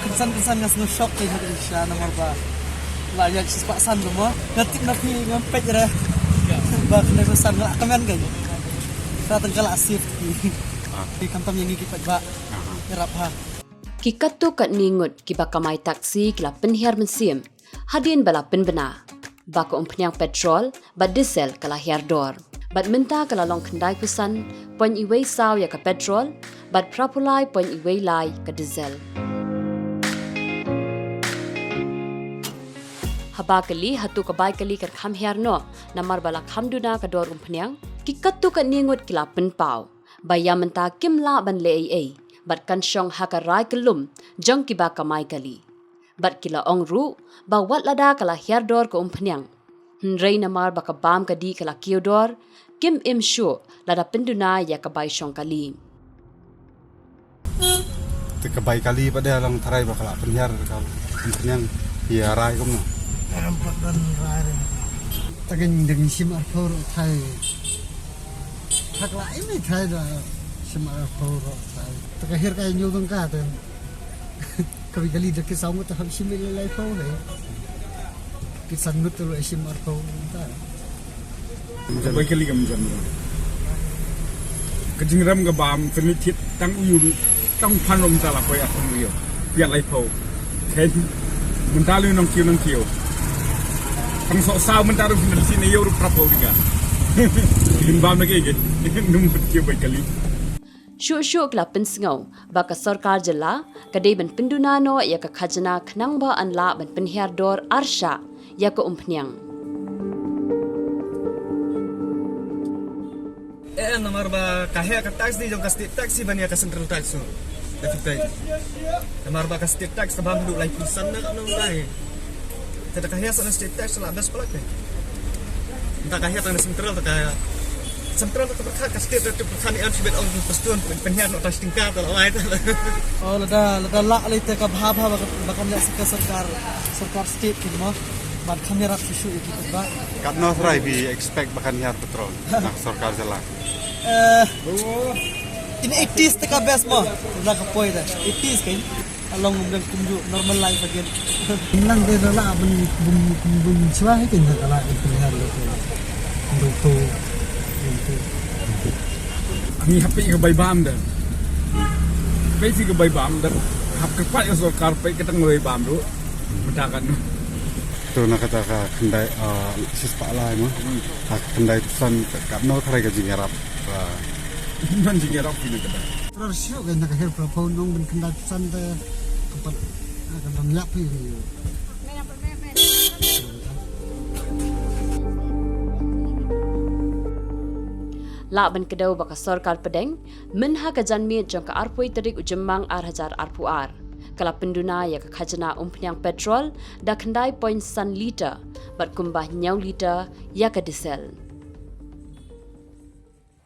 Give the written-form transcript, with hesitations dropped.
kesan-kesan ngas no shock kayak gitu Indonesia nomor ba lah ya pak san mo ngetik napi ngampet ya ba kena kesan lah kemen kayak kita tenggal asif di kampung yang kita ba nyerap ha kikat tu kat ningut kiba kamai taksi kila penhiar mensim hadin bala penbena ba ko umpnyang petrol ba diesel kala hiar dor bat minta kala long kendai pesan pon iwei saw ya ka petrol bat prapulai pon iwei lai ka diesel haba kali hatu ka bai kali kat kham hiar no namar bala khamduna ka dor umpnyang kikat tu kat ningut kila penpau ba ya minta kimla ban le ai bat kan syong hakarai kelum jong kiba kamai kali bat kila ong ru ba wat lada kala hiar dor ko umpnyang Nrei namar baka bam kadi kala kiodor kim im shu lada penduna ya kabai syong kali te kabai kali pada lang tarai bakal penhiar kalau penhiang ya rai kamu empat dan rai takin dengan sim arthur thai thak lai mai thai da sim arthur thai takahir kai nyu dong ka te kabi kali dak ke saung ta ham sim lai phau le kisan nutul sim arthur ta Baik kali kamu jam kejengram ke bam finitit tang uyuru tang panom tala koi atong rio biar lai pau ken mentalu nong kiu tang sok sao mentaru final sini yo prapo dinga limbam lagi ke num kiu baik kali Syuk-syuk la pensengau baka sarkar jela kadai ban penduna no ya ka khajana khnang ba anla ban penhiar dor arsha ya ko umpnyang nomor ba kahya ka taxi jong ka state taxi bania ka central taxi tapi tai nomor ba ka state taxi ba mdu lai pisan na no dai tata kahya sa state taxi la bas palak entah kahya tang central ta kahya central ta berkhat ka state tu berkhat ni amsi bet ong pastun penhiar no tas tingkat ta lai ta oh lada la lai ta ka bha ba kan la ka sarkar state ki mo ban kamera tisu itu ba kat no rai bi expect bakan hiar petrol nah sarkar jala ini 80s teka best mo la ka poi da 80s kain along dengan kumju normal life again nang de la bun chwa hai kin ka la itu har lo to ni happy ke bai bam dah basic ke bai bam dah hap ke pat so karpe ke tang bai bam do mentakan tu nak kata ka kendai sispa lai mo kendai pesan kat no tarai ka jingarap man jingarap ini kada terus syu kan ka her propon nong ben kendat san te kepat akan ramyak pi la ban kedau baka sarkar pedeng minha ka janmi jong ka arpui tarik ujemmang 8000 arpuar kala penduna ya ka khajana umpnyang petrol da khandai point san liter bat kumbah nyau liter ya ka diesel